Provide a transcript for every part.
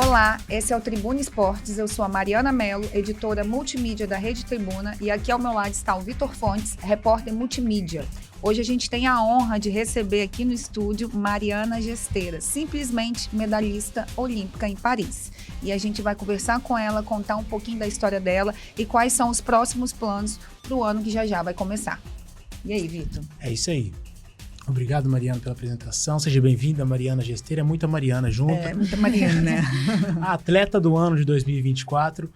Olá, esse é o Tribuna Esportes, eu sou a Mariana Mello, editora multimídia da Rede Tribuna, e aqui ao meu lado está o Vitor Fontes, repórter multimídia. Hoje a gente tem a honra de receber aqui no estúdio Mariana Gesteira, simplesmente medalhista olímpica em Paris. E a gente vai conversar com ela, contar um pouquinho da história dela e quais são os próximos planos para o ano que já vai começar. E aí, Vitor? É isso aí. Obrigado, Mariana, pela apresentação. Seja bem-vinda, Mariana Gesteira. É muita Mariana junto. É, muita Mariana, né? A atleta do ano de 2024.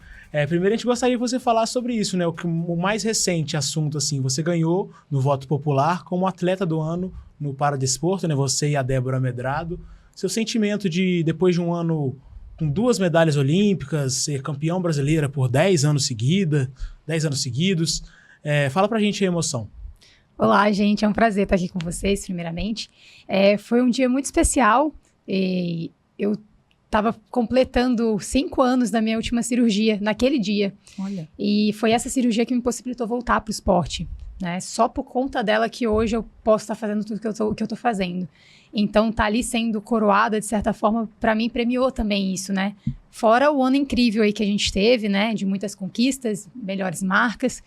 Primeiro, a gente gostaria que você falasse sobre isso, né? O mais recente assunto, assim, você ganhou no voto popular como atleta do ano no Paradesporto, né? Você e a Débora Medrado. Seu sentimento de, depois de um ano com 2 medalhas olímpicas, ser campeão brasileira por 10 anos seguidos. Fala pra gente a emoção. Olá, gente, é um prazer estar aqui com vocês, primeiramente. Foi um dia muito especial e eu estava completando 5 anos da minha última cirurgia naquele dia. Olha. E foi essa cirurgia que me possibilitou voltar para o esporte, né? Só por conta dela que hoje eu posso estar fazendo tudo que eu tô fazendo. Então, tá ali sendo coroada, de certa forma, para mim premiou também isso, né? Fora o ano incrível aí que a gente teve, né? De muitas conquistas, melhores marcas.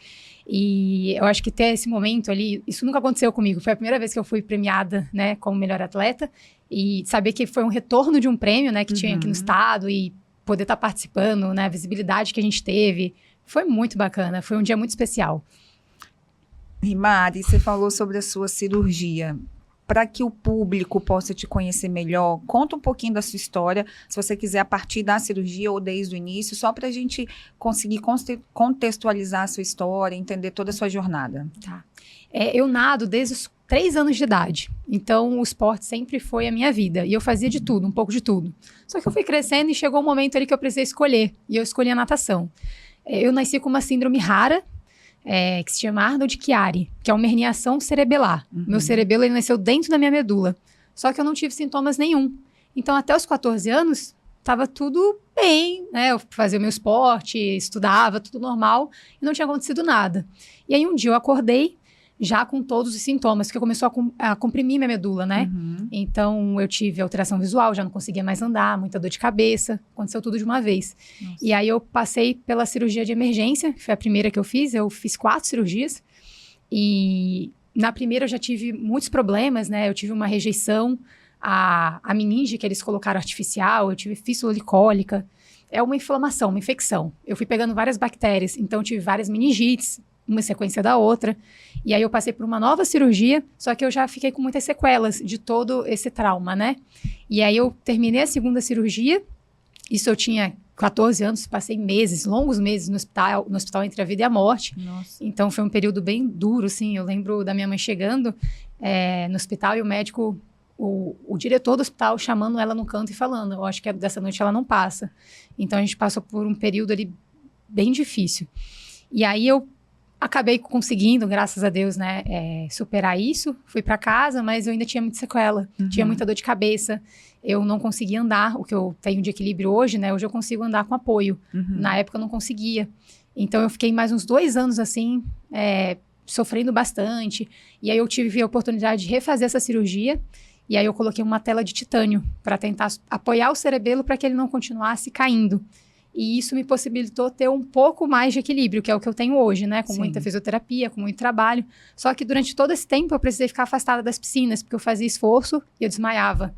E eu acho que ter esse momento ali, isso nunca aconteceu comigo. Foi a primeira vez que eu fui premiada, né, como melhor atleta. E saber que foi um retorno de um prêmio, né, que tinha aqui no estado e poder estar participando, né, a visibilidade que a gente teve. Foi muito bacana, foi um dia muito especial. E Mari, você falou sobre a sua cirurgia. Para que o público possa te conhecer melhor, conta um pouquinho da sua história, se você quiser a partir da cirurgia ou desde o início, só para a gente conseguir contextualizar a sua história, entender toda a sua jornada. Tá. Eu nado desde os 3 anos de idade, então o esporte sempre foi a minha vida, e eu fazia de tudo, um pouco de tudo. Só que eu fui crescendo e chegou um momento ali que eu precisei escolher, e eu escolhi a natação. Eu nasci com uma síndrome rara, que se chama Arnold-Chiari, que é uma herniação cerebelar. Meu cerebelo ele nasceu dentro da minha medula. Só que eu não tive sintomas nenhum. Então, até os 14 anos, estava tudo bem, né? Eu fazia o meu esporte, estudava, tudo normal, e não tinha acontecido nada. E aí, um dia eu acordei, já com todos os sintomas, porque começou a comprimir minha medula, né? Então, eu tive alteração visual, já não conseguia mais andar, muita dor de cabeça, aconteceu tudo de uma vez. Nossa. E aí, eu passei pela cirurgia de emergência, que foi a primeira que eu fiz 4 cirurgias, e na primeira eu já tive muitos problemas, né? Eu tive uma rejeição à meninge que eles colocaram artificial, eu tive fístula licólica, é uma inflamação, uma infecção. Eu fui pegando várias bactérias, então eu tive várias meningites, uma sequência da outra, e aí eu passei por uma nova cirurgia, só que eu já fiquei com muitas sequelas de todo esse trauma, né? E aí eu terminei a segunda cirurgia, isso eu tinha 14 anos, passei meses, longos meses no hospital entre a vida e a morte. Nossa. Então foi um período bem duro, assim, eu lembro da minha mãe chegando no hospital e o médico, o diretor do hospital chamando ela no canto e falando, eu acho que dessa noite ela não passa. Então a gente passou por um período ali bem difícil. E aí eu acabei conseguindo, graças a Deus, né, superar isso. Fui para casa, mas eu ainda tinha muita sequela. Tinha muita dor de cabeça. Eu não conseguia andar, o que eu tenho de equilíbrio hoje, né? Hoje eu consigo andar com apoio. Na época eu não conseguia. Então eu fiquei mais uns 2 anos assim, sofrendo bastante. E aí eu tive a oportunidade de refazer essa cirurgia. E aí eu coloquei uma tela de titânio para tentar apoiar o cerebelo para que ele não continuasse caindo. E isso me possibilitou ter um pouco mais de equilíbrio, que é o que eu tenho hoje, né? Com muita fisioterapia, com muito trabalho. Só que durante todo esse tempo eu precisei ficar afastada das piscinas, porque eu fazia esforço e eu desmaiava.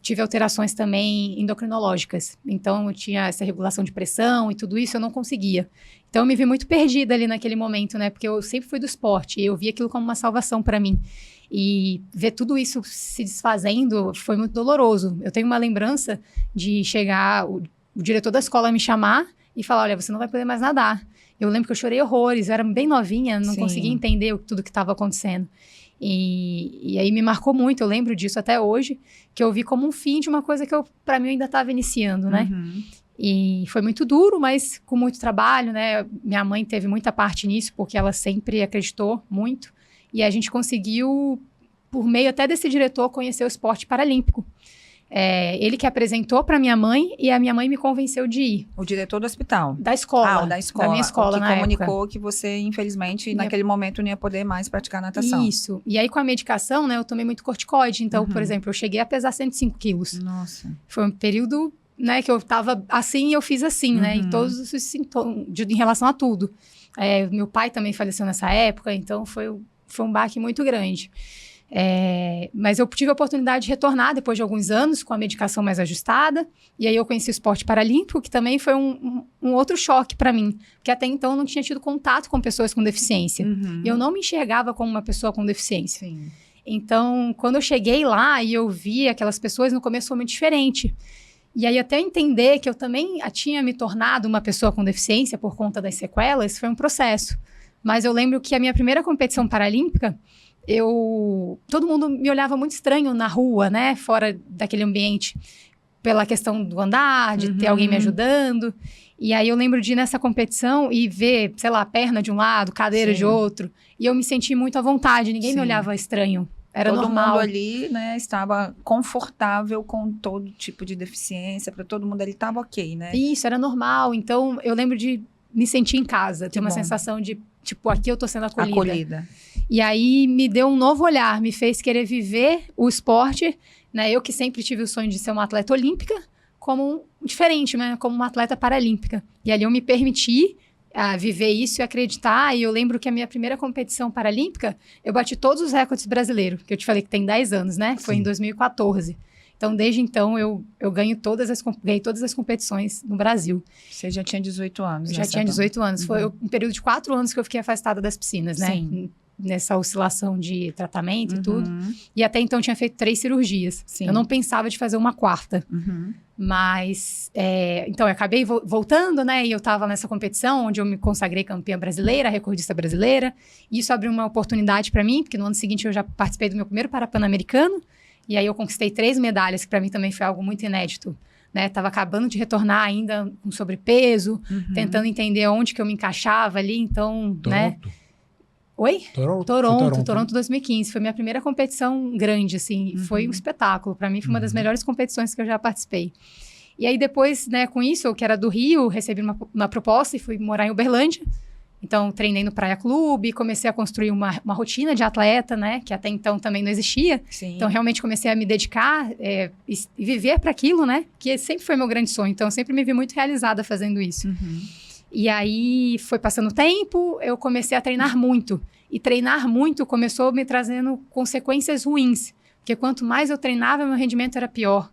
Tive alterações também endocrinológicas. Então eu tinha essa regulação de pressão e tudo isso eu não conseguia. Então eu me vi muito perdida ali naquele momento, né? Porque eu sempre fui do esporte e eu vi aquilo como uma salvação para mim. E ver tudo isso se desfazendo foi muito doloroso. Eu tenho uma lembrança de chegar o diretor da escola me chamar e falar, olha, você não vai poder mais nadar. Eu lembro que eu chorei horrores, eu era bem novinha, não conseguia entender tudo que estava acontecendo. E aí me marcou muito, eu lembro disso até hoje, que eu vi como um fim de uma coisa que para mim eu ainda estava iniciando, né? E foi muito duro, mas com muito trabalho, né? Minha mãe teve muita parte nisso, porque ela sempre acreditou muito. E a gente conseguiu, por meio até desse diretor, conhecer o esporte paralímpico. Ele que apresentou para minha mãe e a minha mãe me convenceu de ir. O diretor do hospital? Da escola. Da escola. Da minha escola, que comunicou que você, infelizmente, naquele momento não ia poder mais praticar natação. Isso. E aí, com a medicação, né, eu tomei muito corticoide. Então, por exemplo, eu cheguei a pesar 105 quilos. Nossa. Foi um período né, que eu tava assim e eu fiz assim, né? Em todos os sintomas, em relação a tudo. Meu pai também faleceu nessa época, então foi um baque muito grande. Mas eu tive a oportunidade de retornar depois de alguns anos com a medicação mais ajustada. E aí eu conheci o esporte paralímpico, que também foi um outro choque para mim. Porque até então eu não tinha tido contato com pessoas com deficiência. E eu não me enxergava como uma pessoa com deficiência. Sim. Então, quando eu cheguei lá e eu vi aquelas pessoas, no começo foi muito diferente. E aí, até eu entender que eu também tinha me tornado uma pessoa com deficiência por conta das sequelas, foi um processo. Mas eu lembro que a minha primeira competição paralímpica, todo mundo me olhava muito estranho na rua, né? Fora daquele ambiente, pela questão do andar, de ter alguém me ajudando. E aí eu lembro de ir nessa competição e ver, sei lá, perna de um lado, cadeira de outro. E eu me senti muito à vontade, ninguém me olhava estranho. Era normal. Todo mundo ali, né, estava confortável com todo tipo de deficiência, para todo mundo ali estava ok, né? Isso, era normal. Então, eu lembro de me sentir em casa, ter uma sensação de, tipo, aqui eu tô sendo acolhida. E aí, me deu um novo olhar, me fez querer viver o esporte, né? Eu que sempre tive o sonho de ser uma atleta olímpica, como diferente, né? Como uma atleta paralímpica. E ali eu me permiti viver isso e acreditar. E eu lembro que a minha primeira competição paralímpica, eu bati todos os recordes brasileiros, que eu te falei que tem 10 anos, né? Foi em 2014. Então, desde então, eu ganhei todas as competições no Brasil. Você já tinha 18 anos, Já tinha 18 anos. Foi um período de 4 anos que eu fiquei afastada das piscinas, né? Sim. Nessa oscilação de tratamento e tudo. E até então, eu tinha feito 3 cirurgias. Sim. Eu não pensava de fazer uma 4ª. Mas, então, eu acabei voltando, né? E eu estava nessa competição, onde eu me consagrei campeã brasileira, recordista brasileira. E isso abriu uma oportunidade para mim, porque no ano seguinte eu já participei do meu primeiro Pan-Americano. E aí eu conquistei 3 medalhas, que para mim também foi algo muito inédito. Né? Tava acabando de retornar ainda com sobrepeso, tentando entender onde que eu me encaixava ali. Então, né? Oi? Toronto 2015. Foi minha primeira competição grande, assim. Foi um espetáculo. Para mim, foi uma das melhores competições que eu já participei. E aí, depois, né, com isso, eu que era do Rio, recebi uma proposta e fui morar em Uberlândia. Então, treinei no Praia Clube, comecei a construir uma rotina de atleta, né? Que até então também não existia. Sim. Então, realmente comecei a me dedicar e viver para aquilo, né? Que sempre foi meu grande sonho. Então, eu sempre me vi muito realizada fazendo isso. E aí, foi passando o tempo, eu comecei a treinar muito. E treinar muito começou me trazendo consequências ruins. Porque quanto mais eu treinava, meu rendimento era pior.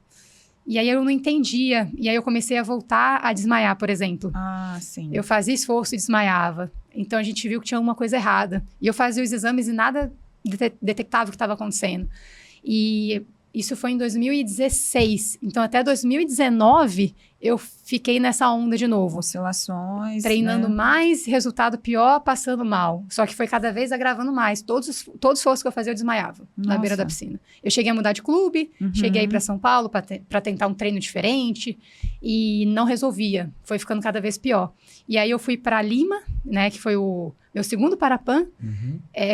E aí, eu não entendia. E aí, eu comecei a voltar a desmaiar, por exemplo. Ah, sim. Eu fazia esforço e desmaiava. Então, a gente viu que tinha alguma coisa errada. E eu fazia os exames e nada detectava o que estava acontecendo. E isso foi em 2016. Então, até 2019, eu fiquei nessa onda de novo. Oscilações, treinando, né? Mais, resultado pior, passando mal. Só que foi cada vez agravando mais. Todos os esforços que eu fazia, eu desmaiava. Nossa. Na beira da piscina. Eu cheguei a mudar de clube, cheguei a ir para São Paulo para tentar um treino diferente. E não resolvia. Foi ficando cada vez pior. E aí, eu fui para Lima, né? Que foi o meu segundo Parapan.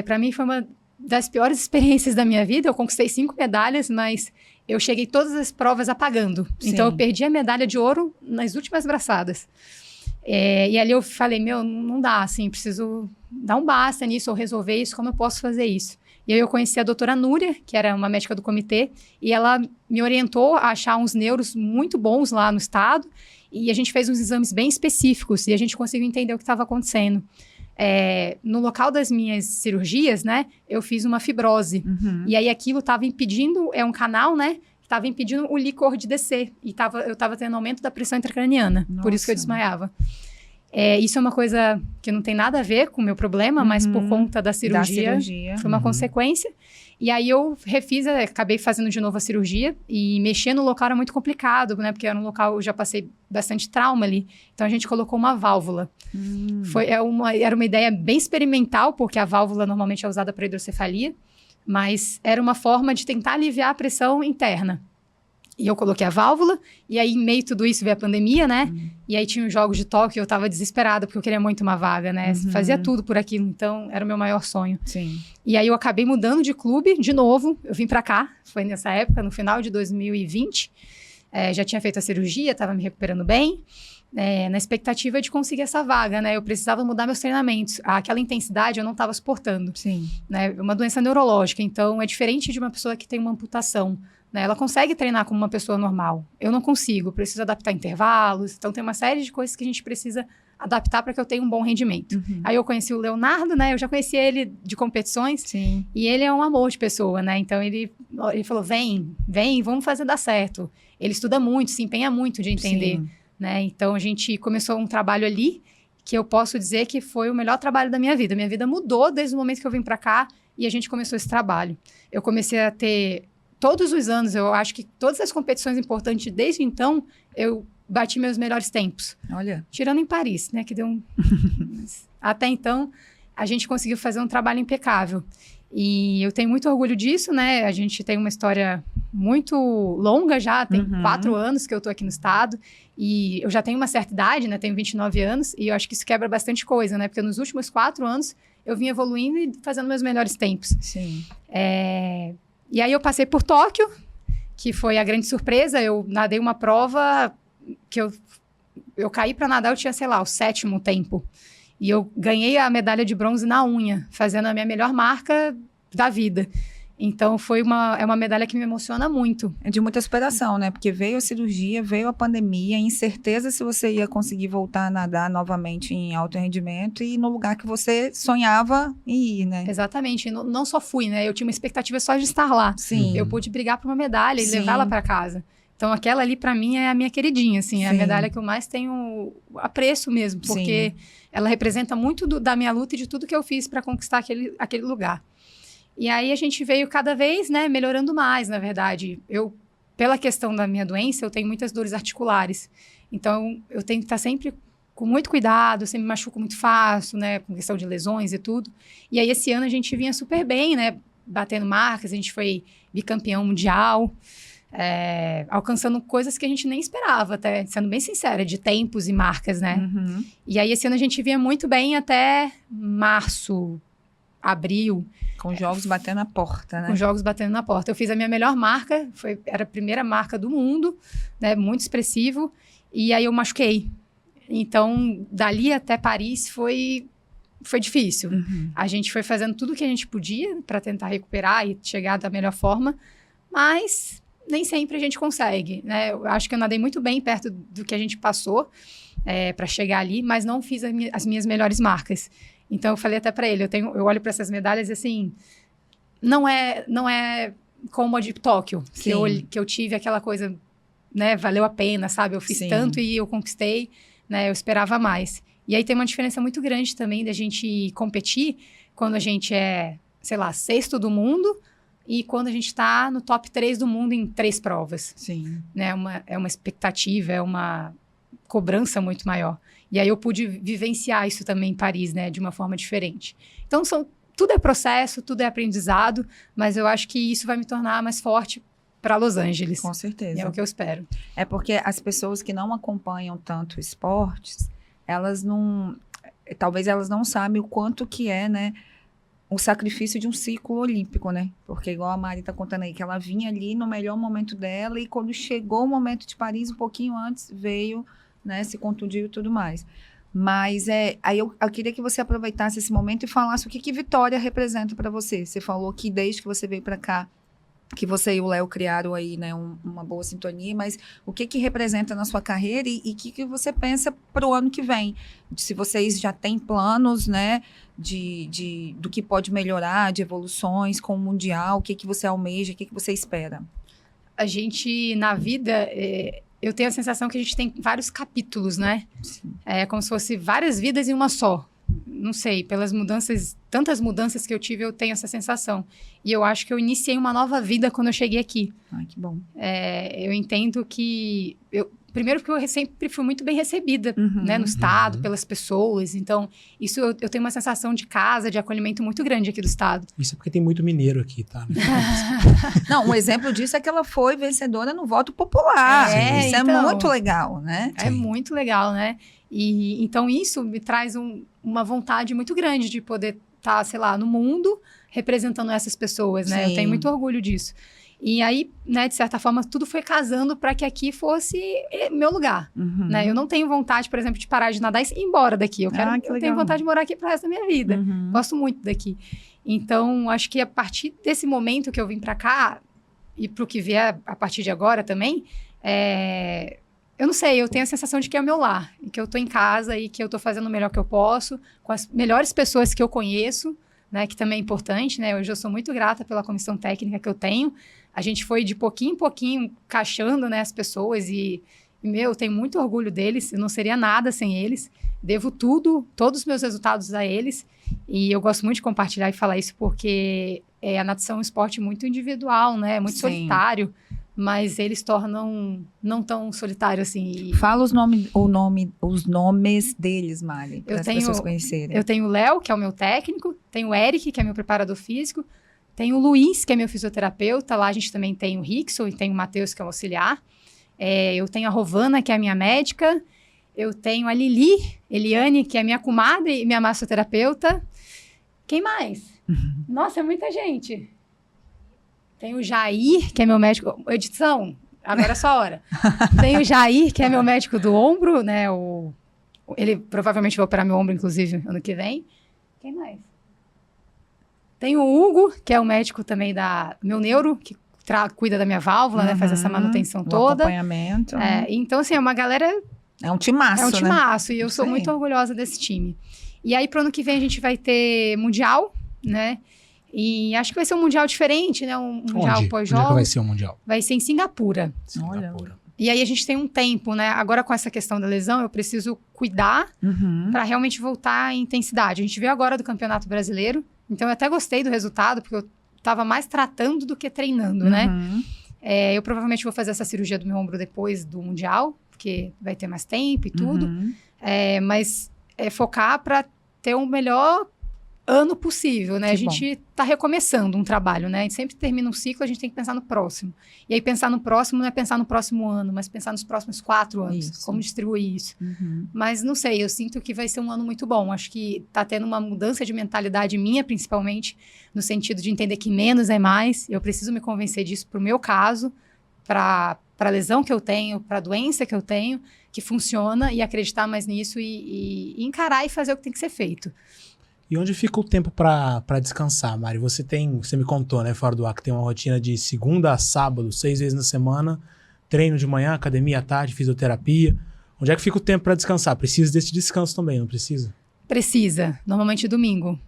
Para mim, foi uma das piores experiências da minha vida. Eu conquistei 5 medalhas, mas eu cheguei todas as provas apagando. Sim. Então, eu perdi a medalha de ouro nas últimas braçadas. E ali eu falei, não dá, assim, preciso dar um basta nisso, ou resolver isso, como eu posso fazer isso? E aí eu conheci a doutora Núria, que era uma médica do comitê, e ela me orientou a achar uns neuros muito bons lá no estado, e a gente fez uns exames bem específicos, e a gente conseguiu entender o que estava acontecendo. No local das minhas cirurgias, né, eu fiz uma fibrose. E aí aquilo estava impedindo, um canal, né, estava impedindo o líquor de descer. E eu estava tendo aumento da pressão intracraniana. Nossa. Por isso que eu desmaiava. Isso é uma coisa que não tem nada a ver com o meu problema, mas por conta da cirurgia. Foi uma consequência. E aí eu acabei fazendo de novo a cirurgia. E mexer no local era muito complicado, né? Porque era um local, eu já passei bastante trauma ali. Então a gente colocou uma válvula. Era uma ideia bem experimental, porque a válvula normalmente é usada para hidrocefalia. Mas era uma forma de tentar aliviar a pressão interna. E eu coloquei a válvula, e aí, em meio a tudo isso, veio a pandemia, né? E aí tinha os Jogos de Tóquio, eu tava desesperada, porque eu queria muito uma vaga, né? Fazia tudo por aquilo, então era o meu maior sonho. Sim. E aí eu acabei mudando de clube, de novo, eu vim pra cá, foi nessa época, no final de 2020. Já tinha feito a cirurgia, tava me recuperando bem, na expectativa de conseguir essa vaga, né? Eu precisava mudar meus treinamentos. Aquela intensidade eu não estava suportando. Sim. Né? Uma doença neurológica, então é diferente de uma pessoa que tem uma amputação. né? Ela consegue treinar como uma pessoa normal. Eu não consigo, preciso adaptar intervalos. Então, tem uma série de coisas que a gente precisa adaptar para que eu tenha um bom rendimento. Aí eu conheci o Leonardo, né? Eu já conheci ele de competições. Sim. E ele é um amor de pessoa, né? Então, ele falou, vem, vamos fazer dar certo. Ele estuda muito, se empenha muito de entender, Sim. né? Então, a gente começou um trabalho ali que eu posso dizer que foi o melhor trabalho da minha vida. Minha vida mudou desde o momento que eu vim para cá e a gente começou esse trabalho. Eu comecei a ter, todos os anos, eu acho que todas as competições importantes desde então, eu bati meus melhores tempos. Olha. Tirando em Paris, né? Que deu um... Até então, a gente conseguiu fazer um trabalho impecável. E eu tenho muito orgulho disso, né? A gente tem uma história muito longa já, tem 4 anos que eu tô aqui no estado. E eu já tenho uma certa idade, né? Tenho 29 anos. E eu acho que isso quebra bastante coisa, né? Porque nos últimos 4 anos, eu vim evoluindo e fazendo meus melhores tempos. Sim. E aí eu passei por Tóquio, que foi a grande surpresa. Eu nadei uma prova que eu caí para nadar, eu tinha, sei lá, o 7º tempo. E eu ganhei a medalha de bronze na unha, fazendo a minha melhor marca da vida. Então, é uma medalha que me emociona muito. É de muita superação, né? Porque veio a cirurgia, veio a pandemia, incerteza se você ia conseguir voltar a nadar novamente em alto rendimento e no lugar que você sonhava em ir, né? Exatamente. Não só fui, né? Eu tinha uma expectativa só de estar lá. Sim. Eu pude brigar por uma medalha e Sim. levá-la para casa. Então, aquela ali, para mim, é a minha queridinha, assim. É a medalha que eu mais tenho apreço mesmo. Porque ela representa muito da minha luta e de tudo que eu fiz para conquistar aquele lugar. E aí, a gente veio cada vez, né, melhorando mais, na verdade. Pela questão da minha doença, eu tenho muitas dores articulares. Então, eu tenho que estar sempre com muito cuidado, eu sempre me machuco muito fácil, né, com questão de lesões e tudo. E aí, esse ano, a gente vinha super bem, né, batendo marcas, a gente foi bicampeão mundial, alcançando coisas que a gente nem esperava, até, sendo bem sincera, de tempos e marcas, né? E aí, esse ano, a gente vinha muito bem até março, abril. Com jogos batendo na porta, né? Com jogos batendo na porta. Eu fiz a minha melhor marca, era a primeira marca do mundo, né? Muito expressivo. E aí eu machuquei. Então, dali até Paris foi difícil. A gente foi fazendo tudo o que a gente podia para tentar recuperar e chegar da melhor forma, mas nem sempre a gente consegue, né? Eu acho que eu nadei muito bem perto do que a gente passou para chegar ali, mas não fiz as minhas melhores marcas. Então, eu falei até para ele, eu olho para essas medalhas e, assim, não é como a de Tóquio, que eu tive aquela coisa, né, valeu a pena, sabe? Eu fiz tanto e eu conquistei, né, eu esperava mais. E aí tem uma diferença muito grande também da gente competir quando a gente é, sei lá, 6º do mundo e quando a gente está no top 3 do mundo em 3 provas. Sim. Né? É uma expectativa, é uma cobrança muito maior. E aí eu pude vivenciar isso também em Paris, né? De uma forma diferente. Então, tudo é processo, tudo é aprendizado, mas eu acho que isso vai me tornar mais forte para Los Angeles. Com certeza. E é o que eu espero. É porque as pessoas que não acompanham tanto esportes, talvez elas não sabem o quanto que é, né? O sacrifício de um ciclo olímpico, né? Porque igual a Mari tá contando aí, que ela vinha ali no melhor momento dela e quando chegou o momento de Paris, um pouquinho antes, veio, né, se contundiu e tudo mais. Mas aí eu queria que você aproveitasse esse momento e falasse o que Vitória representa para você. Você falou que desde que você veio para cá, que você e o Léo criaram aí, né, uma boa sintonia, mas o que representa na sua carreira e o que você pensa para o ano que vem? Se vocês já têm planos, né, do que pode melhorar, de evoluções com o Mundial, o que você almeja, o que você espera? A gente, na vida, eu tenho a sensação que a gente tem vários capítulos, né? Sim. É como se fosse várias vidas em uma só. Não sei, pelas mudanças, tantas mudanças que eu tive, eu tenho essa sensação. E eu acho que eu iniciei uma nova vida quando eu cheguei aqui. Ai, que bom. Eu entendo que... Primeiro porque eu sempre fui muito bem recebida, né, no estado, pelas pessoas. Então, isso eu tenho uma sensação de casa, de acolhimento muito grande aqui do estado. Isso é porque tem muito mineiro aqui, tá? Não, um exemplo disso é que ela foi vencedora no voto popular. Isso então, é muito legal, né? É muito legal, né? E então isso me traz uma vontade muito grande de poder estar, sei lá, no mundo representando essas pessoas, né? Sim. Eu tenho muito orgulho disso. E aí, né, de certa forma, tudo foi casando para que aqui fosse meu lugar, né? Eu não tenho vontade, por exemplo, de parar de nadar e ir embora daqui. Eu tenho vontade de morar aqui pro resto da minha vida. Gosto muito daqui. Então, acho que a partir desse momento que eu vim para cá, e para o que vier a partir de agora também, eu não sei, eu tenho a sensação de que é o meu lar, e que eu estou em casa e que eu estou fazendo o melhor que eu posso, com as melhores pessoas que eu conheço, né, que também é importante, né? Hoje eu sou muito grata pela comissão técnica que eu tenho. A gente foi de pouquinho em pouquinho caixando, né, as pessoas eu tenho muito orgulho deles, eu não seria nada sem eles. Devo tudo, todos os meus resultados a eles. E eu gosto muito de compartilhar e falar isso porque a natação é um esporte muito individual, né? Muito solitário. Mas eles tornam não tão solitário assim. Fala os nomes deles, Mari, para as pessoas conhecerem. Eu tenho o Léo, que é o meu técnico, tenho o Eric, que é meu preparador físico, tenho o Luiz, que é meu fisioterapeuta, lá a gente também tem o Rickson e tem o Matheus, que é o auxiliar. Eu tenho a Rovana, que é a minha médica, eu tenho a Eliane, que é minha comadre e minha massoterapeuta. Quem mais? Nossa, é muita gente. Tem o Jair, que é meu médico... Edição, agora é só a hora. Tem o Jair, que é meu médico do ombro, né? Ele provavelmente vai operar meu ombro, inclusive, ano que vem. Quem mais? Tem o Hugo, que é o médico também meu neuro, que cuida da minha válvula, né? Faz essa manutenção toda. Acompanhamento. Então, assim, é uma galera... É um timaço, né? É um timaço, né? E eu sou muito orgulhosa desse time. E aí, pro ano que vem, a gente vai ter Mundial, né? E acho que vai ser um Mundial diferente, né? Um Mundial pós-jogos. Onde é que vai ser o Mundial? Vai ser em Singapura. Singapura. E aí a gente tem um tempo, né? Agora com essa questão da lesão, eu preciso cuidar para realmente voltar em intensidade. A gente veio agora do Campeonato Brasileiro, então eu até gostei do resultado, porque eu estava mais tratando do que treinando, né? Eu provavelmente vou fazer essa cirurgia do meu ombro depois do Mundial, porque vai ter mais tempo e tudo. Mas focar para ter o melhor ano possível, né? A gente tá recomeçando um trabalho, né? A gente sempre termina um ciclo, a gente tem que pensar no próximo. E aí pensar no próximo não é pensar no próximo ano, mas pensar nos próximos 4 anos. Isso. Como distribuir isso. Mas não sei, eu sinto que vai ser um ano muito bom. Acho que tá tendo uma mudança de mentalidade minha, principalmente, no sentido de entender que menos é mais. Eu preciso me convencer disso pro meu caso, para a lesão que eu tenho, para a doença que eu tenho, que funciona, e acreditar mais nisso e encarar e fazer o que tem que ser feito. E onde fica o tempo para descansar, Mari? Você me contou, né, fora do ar, que tem uma rotina de segunda a sábado, 6 vezes na semana, treino de manhã, academia à tarde, fisioterapia. Onde é que fica o tempo para descansar? Precisa desse descanso também, não precisa? Precisa. Normalmente domingo.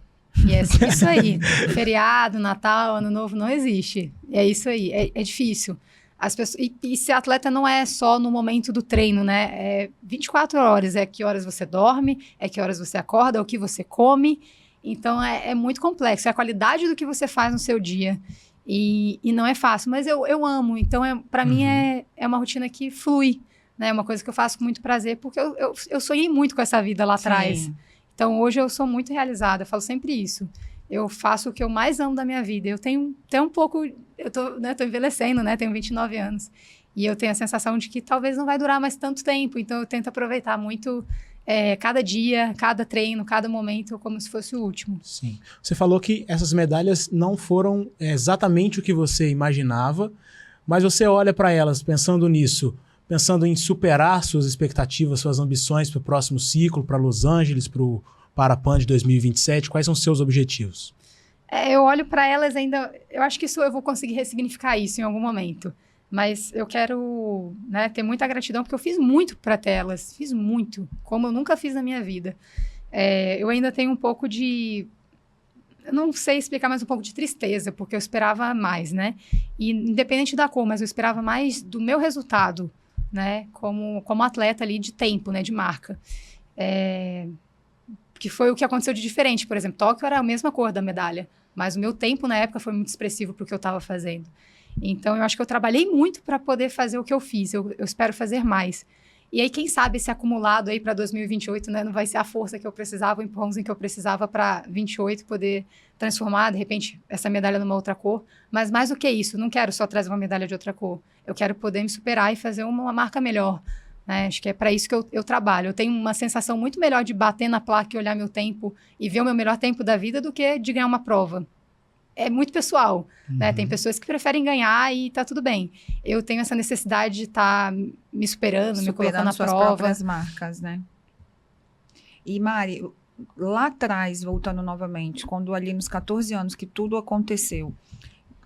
E é isso aí. Feriado, Natal, Ano Novo, não existe. É isso aí. É difícil. As pessoas, e ser atleta não é só no momento do treino, né? É 24 horas, que horas você dorme, que horas você acorda, o que você come. Então, é muito complexo. É a qualidade do que você faz no seu dia. E não é fácil, mas eu amo. Então, para mim, é uma rotina que flui, né? É uma coisa que eu faço com muito prazer, porque eu sonhei muito com essa vida lá atrás. Então, hoje eu sou muito realizada. Eu falo sempre isso. Eu faço o que eu mais amo da minha vida. Eu tenho até um pouco... Eu tô envelhecendo, né? Tenho 29 anos. E eu tenho a sensação de que talvez não vai durar mais tanto tempo. Então, eu tento aproveitar muito cada dia, cada treino, cada momento, como se fosse o último. Sim. Você falou que essas medalhas não foram exatamente o que você imaginava, mas você olha para elas pensando nisso, pensando em superar suas expectativas, suas ambições para o próximo ciclo, para Los Angeles, para o Parapan de 2027, quais são seus objetivos? Eu olho para elas ainda... Eu acho que eu vou conseguir ressignificar isso em algum momento. Mas eu quero, né, ter muita gratidão, porque eu fiz muito para elas. Fiz muito, como eu nunca fiz na minha vida. Eu ainda tenho um pouco de... Eu não sei explicar, mas um pouco de tristeza, porque eu esperava mais, né? E independente da cor, mas eu esperava mais do meu resultado, né? Como atleta ali de tempo, né? De marca. Que foi o que aconteceu de diferente. Por exemplo, Tóquio era a mesma cor da medalha, mas o meu tempo na época foi muito expressivo para o que eu estava fazendo. Então, eu acho que eu trabalhei muito para poder fazer o que eu fiz. Eu espero fazer mais. E aí, quem sabe esse acumulado aí para 2028, né, não vai ser a força que eu precisava, o empurrãozinho que eu precisava para 28 poder transformar, de repente, essa medalha numa outra cor. Mas mais do que isso, não quero só trazer uma medalha de outra cor. Eu quero poder me superar e fazer uma marca melhor. Né? Acho que é para isso que eu trabalho. Eu tenho uma sensação muito melhor de bater na placa e olhar meu tempo e ver o meu melhor tempo da vida do que de ganhar uma prova. É muito pessoal, né? Tem pessoas que preferem ganhar e tá tudo bem. Eu tenho essa necessidade de estar me superando, me colocando na suas prova. Próprias marcas, né? E Mari, lá atrás, voltando novamente, quando ali nos 14 anos que tudo aconteceu,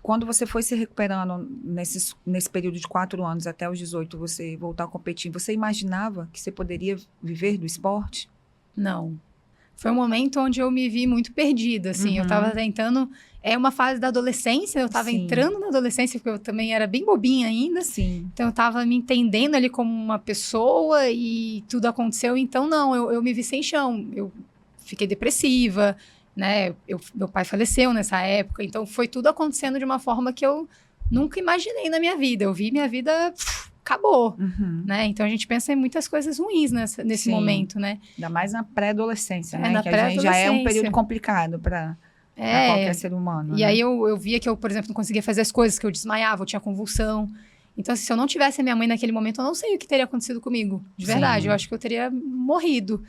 quando você foi se recuperando nesse período de 4 anos até os 18, você voltar a competir, você imaginava que você poderia viver do esporte? Não. Foi um momento onde eu me vi muito perdida, assim. Eu tava tentando... É uma fase da adolescência, eu tava entrando na adolescência, porque eu também era bem bobinha ainda. Sim. Então, eu tava me entendendo ali como uma pessoa e tudo aconteceu. Então, não, eu me vi sem chão. Eu fiquei depressiva, né? Meu pai faleceu nessa época. Então, foi tudo acontecendo de uma forma que eu nunca imaginei na minha vida. Eu vi minha vida... acabou, né? Então, a gente pensa em muitas coisas ruins nesse momento, né? Ainda mais na pré-adolescência, né? Na que a gente já é um período complicado para qualquer ser humano. E aí, eu via que eu, por exemplo, não conseguia fazer as coisas, que eu desmaiava, eu tinha convulsão. Então, assim, se eu não tivesse a minha mãe naquele momento, eu não sei o que teria acontecido comigo. De verdade, eu acho que eu teria morrido.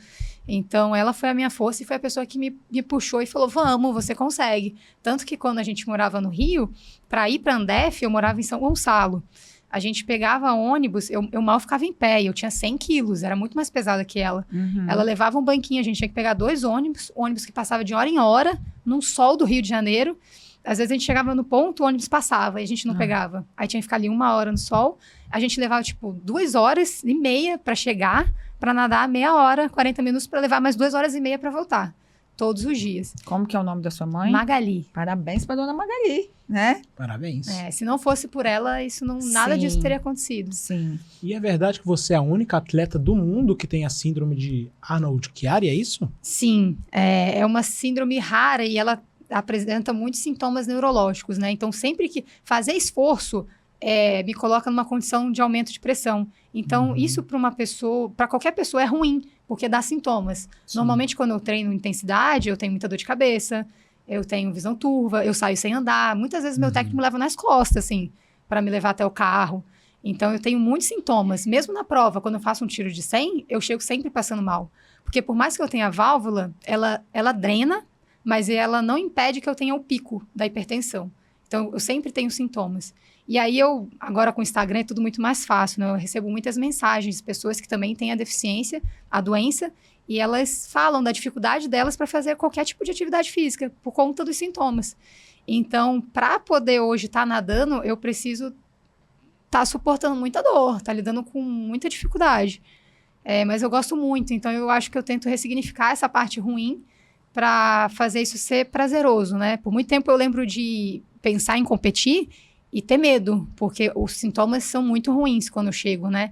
Então, ela foi a minha força e foi a pessoa que me puxou e falou, vamos, você consegue. Tanto que quando a gente morava no Rio, para ir para Andef, eu morava em São Gonçalo. A gente pegava ônibus, eu mal ficava em pé, eu tinha 100 quilos, era muito mais pesada que ela. Ela levava um banquinho, a gente tinha que pegar 2 ônibus que passava de hora em hora, num sol do Rio de Janeiro. Às vezes a gente chegava no ponto, o ônibus passava e a gente não pegava. Aí tinha que ficar ali 1 hora no sol. A gente levava, 2 horas e meia para chegar, para nadar meia hora, 40 minutos, para levar mais 2 horas e meia para voltar. Todos os dias. Como que é o nome da sua mãe? Magali. Parabéns para dona Magali, né? Parabéns. Se não fosse por ela, nada disso teria acontecido. Sim. E é verdade que você é a única atleta do mundo que tem a síndrome de Arnold-Chiari, é isso? Sim, é uma síndrome rara e ela apresenta muitos sintomas neurológicos, né? Então, sempre que fazer esforço me coloca numa condição de aumento de pressão. Então, isso para qualquer pessoa é ruim, porque dá sintomas. Sim. Normalmente, quando eu treino intensidade, eu tenho muita dor de cabeça, eu tenho visão turva, eu saio sem andar. Muitas vezes meu técnico me leva nas costas, assim, para me levar até o carro. Então, eu tenho muitos sintomas. Mesmo na prova, quando eu faço um tiro de 100, eu chego sempre passando mal. Porque por mais que eu tenha válvula, ela drena, mas ela não impede que eu tenha o pico da hipertensão. Então, eu sempre tenho sintomas. E aí, agora com o Instagram é tudo muito mais fácil, né? Eu recebo muitas mensagens de pessoas que também têm a deficiência, a doença, e elas falam da dificuldade delas para fazer qualquer tipo de atividade física, por conta dos sintomas. Então, para poder hoje estar nadando, eu preciso estar suportando muita dor, estar lidando com muita dificuldade. Mas eu gosto muito, então eu acho que eu tento ressignificar essa parte ruim para fazer isso ser prazeroso, né? Por muito tempo eu lembro de pensar em competir e ter medo, porque os sintomas são muito ruins quando eu chego, né?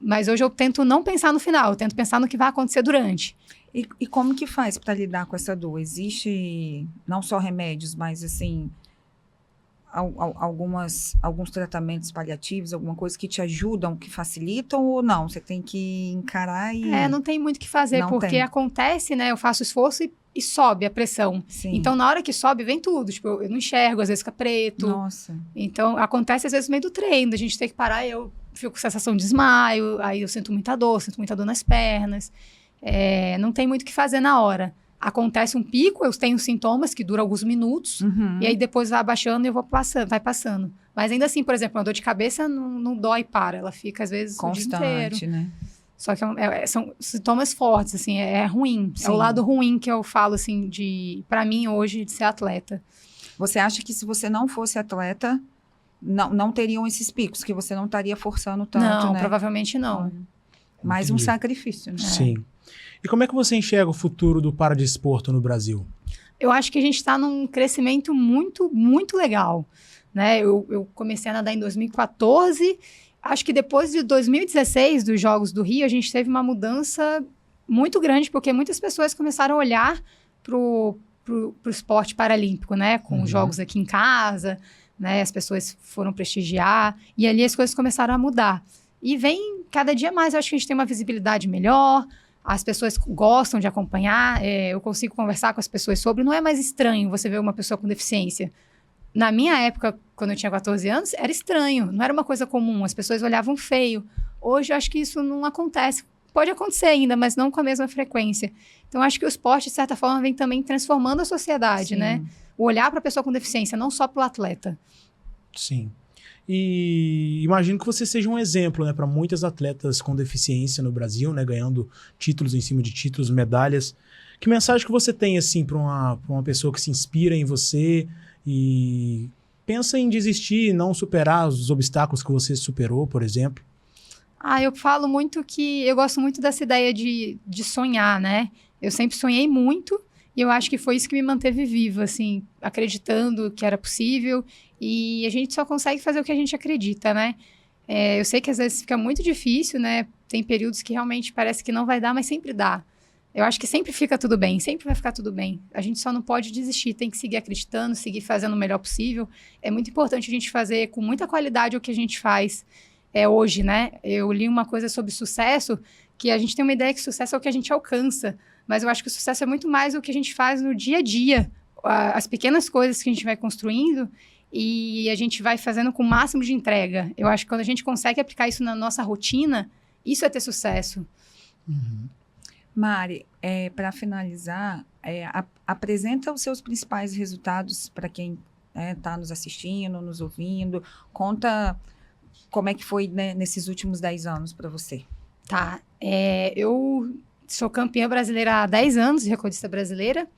Mas hoje eu tento não pensar no final, eu tento pensar no que vai acontecer durante. E como que faz para lidar com essa dor? Existe não só remédios, mas assim, alguns tratamentos paliativos, alguma coisa que te ajudam, que facilitam ou não? Você tem que encarar e... não tem muito o que fazer, porque acontece, né? Eu faço esforço e sobe a pressão. Sim. Então, na hora que sobe, vem tudo. Eu não enxergo, às vezes fica preto. Nossa. Então, acontece às vezes no meio do treino, a gente tem que parar e eu fico com sensação de desmaio, aí eu sinto muita dor nas pernas. Não tem muito o que fazer na hora. Acontece um pico, eu tenho sintomas que duram alguns minutos, e aí depois vai abaixando e vai passando. Mas ainda assim, por exemplo, uma dor de cabeça não dói para, ela fica às vezes constante, o dia inteiro. Né? Só que são sintomas fortes, assim, é ruim. Sim. É o lado ruim que eu falo, assim, pra mim hoje, de ser atleta. Você acha que se você não fosse atleta, não teriam esses picos, que você não estaria forçando tanto, não, né? provavelmente não. Mais um sacrifício, né? Sim. E como é que você enxerga o futuro do paradesporto no Brasil? Eu acho que a gente está num crescimento muito, muito legal, né? Eu comecei a nadar em 2014, acho que depois de 2016, dos Jogos do Rio, a gente teve uma mudança muito grande, porque muitas pessoas começaram a olhar pro esporte paralímpico, né? Com os jogos aqui em casa, né? As pessoas foram prestigiar, e ali as coisas começaram a mudar. E vem cada dia mais, eu acho que a gente tem uma visibilidade melhor, as pessoas gostam de acompanhar, eu consigo conversar com as pessoas sobre, não é mais estranho você ver uma pessoa com deficiência. Na minha época, quando eu tinha 14 anos, era estranho, não era uma coisa comum, as pessoas olhavam feio. Hoje, eu acho que isso não acontece. Pode acontecer ainda, mas não com a mesma frequência. Então, acho que o esporte, de certa forma, vem também transformando a sociedade, Sim. né? O olhar para a pessoa com deficiência, não só para o atleta. Sim. E imagino que você seja um exemplo, né, para muitas atletas com deficiência no Brasil, né, ganhando títulos em cima de títulos, medalhas. Que mensagem que você tem, assim, para uma pessoa que se inspira em você e pensa em desistir, não superar os obstáculos que você superou, por exemplo? Eu falo muito que eu gosto muito dessa ideia de sonhar, né? Eu sempre sonhei muito e eu acho que foi isso que me manteve viva, assim, acreditando que era possível, e a gente só consegue fazer o que a gente acredita, né? Eu sei que às vezes fica muito difícil, né? Tem períodos que realmente parece que não vai dar, mas sempre dá. Eu acho que sempre fica tudo bem, sempre vai ficar tudo bem. A gente só não pode desistir, tem que seguir acreditando, seguir fazendo o melhor possível. É muito importante a gente fazer com muita qualidade o que a gente faz hoje, né? Eu li uma coisa sobre sucesso, que a gente tem uma ideia que sucesso é o que a gente alcança, mas eu acho que o sucesso é muito mais o que a gente faz no dia a dia, as pequenas coisas que a gente vai construindo e a gente vai fazendo com o máximo de entrega. Eu acho que quando a gente consegue aplicar isso na nossa rotina, isso é ter sucesso. Uhum. Mari, para finalizar, apresenta os seus principais resultados para quem está nos assistindo, nos ouvindo. Conta como é que foi, né, nesses últimos 10 anos para você. Tá, eu sou campeã brasileira há 10 anos, recordista brasileira.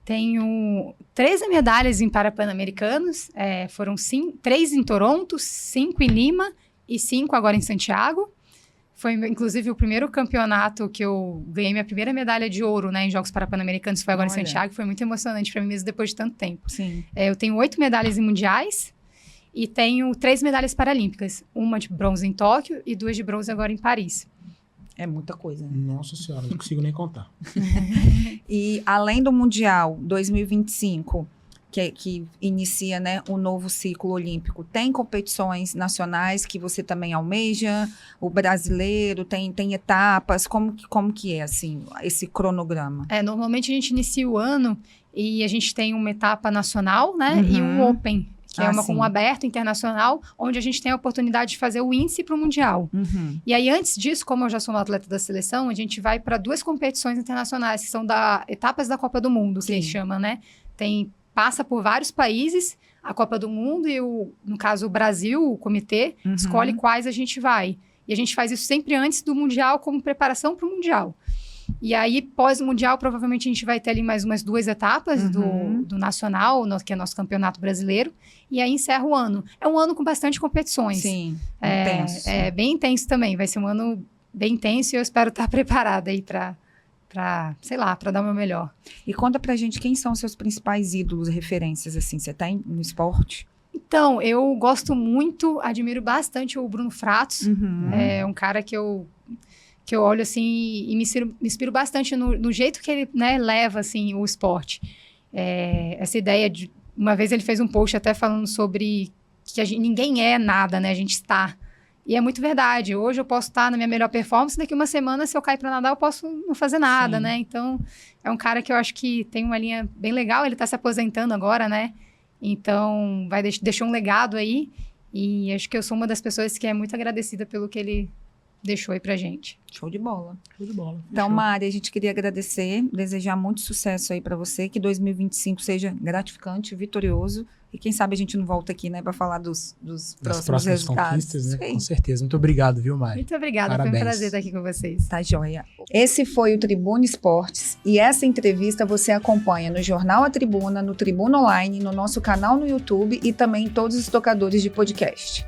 Tenho 13 medalhas em Parapan-Americanos, foram 3 em Toronto, 5 em Lima e 5 agora em Santiago. Foi, inclusive, o primeiro campeonato que eu ganhei minha primeira medalha de ouro, né, em Jogos Parapan-Americanos, foi agora em Santiago. Foi muito emocionante para mim mesmo depois de tanto tempo. Sim. Eu tenho 8 medalhas em mundiais e tenho 3 medalhas paralímpicas. Uma de bronze em Tóquio e 2 de bronze agora em Paris. É muita coisa, né? Nossa Senhora, não consigo nem contar. E além do Mundial 2025, que inicia, né, um novo ciclo olímpico, tem competições nacionais que você também almeja? O brasileiro tem etapas? Como que é, assim, esse cronograma? Normalmente a gente inicia o ano e a gente tem uma etapa nacional, né, e um Open, que é um aberto internacional, onde a gente tem a oportunidade de fazer o índice para o Mundial. Uhum. E aí, antes disso, como eu já sou uma atleta da seleção, a gente vai para 2 competições internacionais, que são etapas da Copa do Mundo, que eles chamam, né? Passa por vários países, a Copa do Mundo e, no caso, o Brasil, o comitê, escolhe quais a gente vai. E a gente faz isso sempre antes do Mundial, como preparação para o Mundial. E aí, pós-Mundial, provavelmente a gente vai ter ali mais umas 2 etapas do Nacional, que é nosso campeonato brasileiro, e aí encerra o ano. É um ano com bastante competições. Sim, intenso. É bem intenso também, vai ser um ano bem intenso e eu espero estar preparada aí para dar o meu melhor. E conta pra gente quem são os seus principais ídolos, referências, assim, você tá no esporte? Então, eu gosto muito, admiro bastante o Bruno Fratos, é um cara que eu olho, assim, e me inspiro bastante no jeito que ele, né, leva, assim, o esporte. Essa ideia de... Uma vez ele fez um post até falando sobre que ninguém é nada, né? A gente está. E é muito verdade. Hoje eu posso estar na minha melhor performance, daqui uma semana, se eu cair para nadar, eu posso não fazer nada, né? Então, é um cara que eu acho que tem uma linha bem legal. Ele está se aposentando agora, né? Então, deixou um legado aí. E acho que eu sou uma das pessoas que é muito agradecida pelo que ele deixou aí pra gente. Show de bola. Show de bola. Então, Mari, a gente queria agradecer, desejar muito sucesso aí pra você, que 2025 seja gratificante, vitorioso, e quem sabe a gente não volta aqui, né, pra falar dos próximos resultados. Conquistas, né? Com certeza. Muito obrigado, viu, Mari? Muito obrigada, Parabéns. Foi um prazer estar aqui com vocês. Tá joia. Esse foi o Tribuna Esportes, e essa entrevista você acompanha no Jornal A Tribuna, no Tribuna Online, no nosso canal no YouTube e também em todos os tocadores de podcast.